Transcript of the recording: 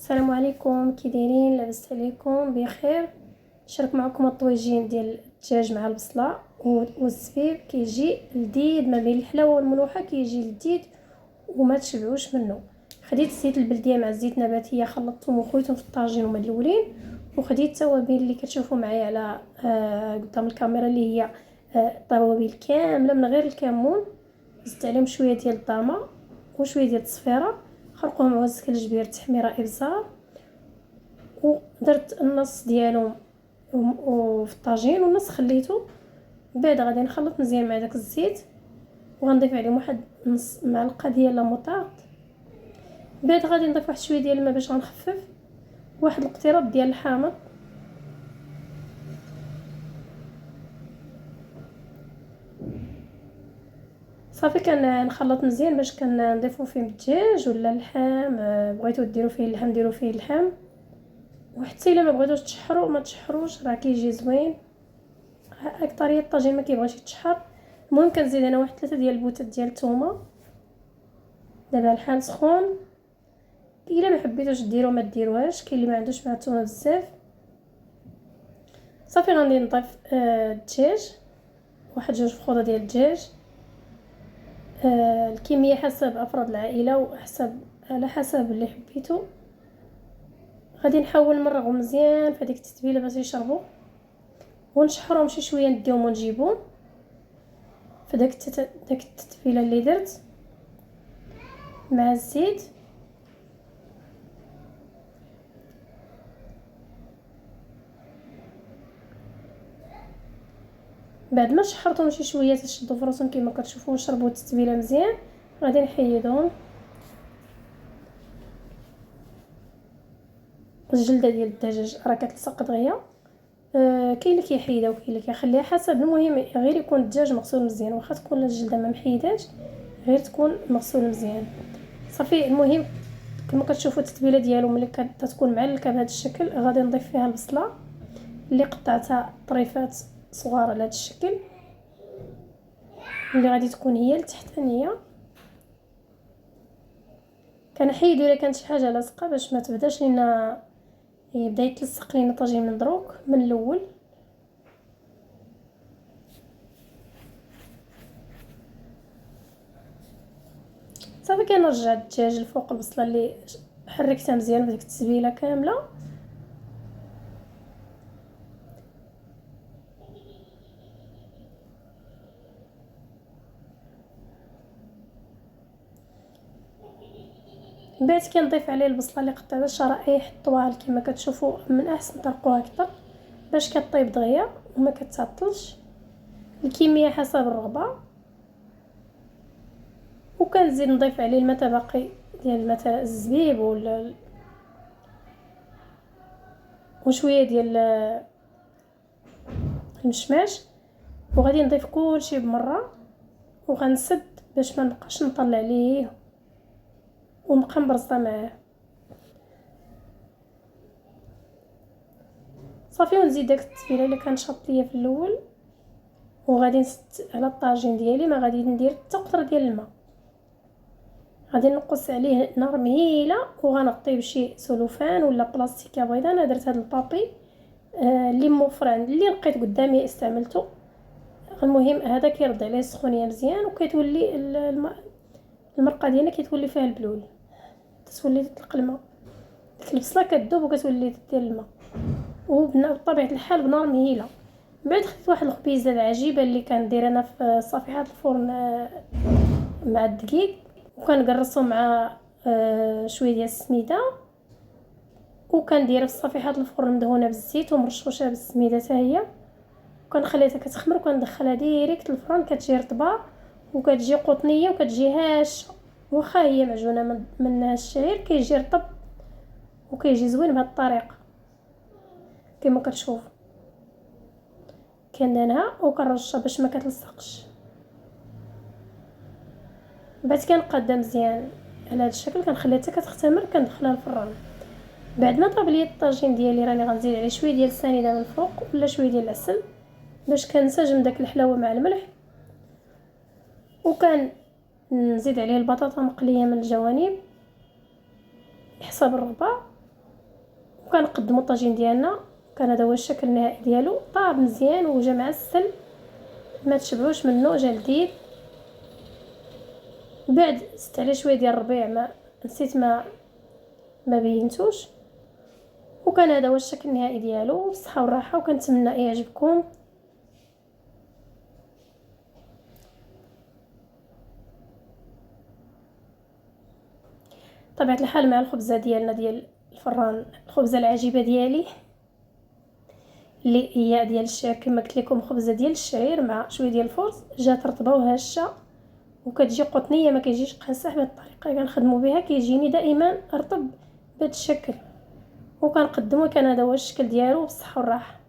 السلام عليكم، كي دايرين؟ لاباس عليكم بخير. نشارك معكم الطويجين ديال الدجاج مع البصله والزبيب. كيجي لذيذ ما بين الحلاوه والملوحه، كيجي لذيذ وما تشبعوش منه. خديت الزيت البلديه مع الزيت النباتيه، خلطتهم وخويتهم في الطاجين هما الاولين. وخديت التوابل اللي كتشوفوا معايا على قدام الكاميرا، اللي هي التوابل كامله من غير الكمون. زدت عليهم شويه ديال الضامه وشويه ديال التصفيره، خرقوهم مع الجبير تحميره ابزار، ودرت النص ديالهم وفي الطاجين والنص خليته. بعد غادي نخلط مزيان مع داك الزيت، وغنضيف عليهم واحد نص معلقه ديال لاموطارد. بعد غادي نضيف واحد شويه ديال الماء باش غنخفف، واحد القطيرات ديال الحامض. صافي كنخلط مزيان باش كنضيفو فيه الدجاج ولا اللحم. بغيتو ديروا فيه اللحم ديروا فيه اللحم، وحتى الا ما بغيتوش تشحروا ما تشحروش، راه كيجي زوين. اكثريه الطاجين ما كيبغيش يتشحر. المهم كنزيد انا واحد 3 ديال البوتات ديال الثومه. دابا الحال سخون، الا ما حبيتوش ديروا ما ديروهاش، كاين اللي ما عندوش مع الثومه بزاف. صافي غادي نضيف الدجاج، واحد 2 فخوضه ديال الدجاج. الكميه حسب افراد العائله وحسب على حسب اللي حبيتو. غادي نحاول نمرغو مزيان في هذيك التتبيله باش يشربوا، ونشحرهم شي شويه، نديهم ونجيبهم في داك التتبيله اللي درت مع الزيت. بعد ما شحرتهم شي شويه تشدوا فراسهم كما كتشوفوا وشربوا التتبيله مزيان، غادي نحيدهم. الجلده ديال الدجاج راه كتلصق دغيا. كاين اللي كيحيدها وكاين اللي كيخليها حسب. المهم غير يكون الدجاج مغسول مزيان، واخا تكون الجلده ما محيداش، غير تكون مغسول مزيان. صافي المهم كما كتشوفوا التتبيله ديالو ملي كتكون معلكه بهذا الشكل، غادي نضيف فيها البصله اللي قطعتها طريفات صغار على هذا الشكل، اللي غادي تكون هي التحتانيه. كنحيدو الا كانت شي حاجه لاصقه باش ما تبداش لينا يبدا يتلصق لينا الطاجين من دروك من الاول. صافي كنرجع الدجاج الفوق البصله اللي حركتها مزيان بديك التتبيله كامله. من بعد كنضيف عليه البصله اللي قطعتها شرائح طوال كما كتشوفوا. من احسن طرقوها اكثر باش كطيب دغيا وما كتعطلش. الكميه حسب الرغبه. وكنزيد نضيف عليه الماء باقي ديال مثلا الزبيب وشويه ديال المشماش، وغادي نضيف كلشي بمره، وغنسد باش ما نبقاش نطلع ليه ونبقى مبرزه معاه. صافي ونزيد داك التتبيله اللي كان شاط ليا في الاول، وغادي نسد على الطاجين ديالي. ما غادي ندير حتى قطره ديال الماء، غادي نقص عليه نار مهيله وغنغطيه بشي سلوفان ولا بلاستيكيه بيضاء. انا درت هذا البابي اللي موفر عندي، اللي لقيت قدامي استعملته. المهم هذا كيرد عليه السخونيه مزيان، وكتولي المرقه ديالنا كتولي فيها البلول، تتولي تطلق الماء. ديك البصله كتذوب وكتولي دير الماء، وبطبيعه الحال بنار مهيله. من بعد خديت واحد الخبيزه العجيبه اللي كندير انا في صفيحات الفرن مع الدقيق، وكنقرصو مع شويه ديال السميده، وكنديرها في صفيحات الفرن مدهونه بالزيت ومرشوشه بالسميده حتى هي. وكنخليها كتخمر وكندخلها ديريكت الفرن. كتجي رطبه وكتجي قطنيه وكتجي هاشه، واخا هي معجونه من الشعير كيجي رطب وكيجي زوين بهذه الطريقه كما كتشوف. كندهنها وكنرشها باش ما كتلصقش. بعد كنقادها مزيان على هذا الشكل، كنخليها حتى كتختمر، كندخلها الفران. بعد ما طاب لي الطاجين ديالي راني غنزيد عليه شويه ديال السنيده من الفوق ولا شويه ديال العسل باش كنسجم داك الحلاوه مع الملح. وكان نزيد عليه البطاطا مقليه من الجوانب حسب الرغبه. وكنقدموا الطاجين ديالنا. كان هذا هو الشكل النهائي ديالو، طاب مزيان وجا معسل، ما تشبعوش منه، جا لذيذ. بعد زدت عليه شويه ديال الربيع، ما نسيت ما بينتوش. وكان هذا هو الشكل النهائي ديالو بالصحه والراحه، وكنتمنى يعجبكم. طبيعه الحال مع الخبزه ديالنا ديال الفران، الخبزه العجيبه ديالي اللي هي ديال الشعير كما قلت لكم، خبزه ديال الشعير مع شويه ديال الفرص، جات رطبه وهشه وكتجي قطنيه، ما كيجيش قاصح. بهذه الطريقه كنخدموا بها كيجيني دائما رطب بهذا الشكل، وكنقدمه. كان هذا هو الشكل ديالو بالصحه والراحه.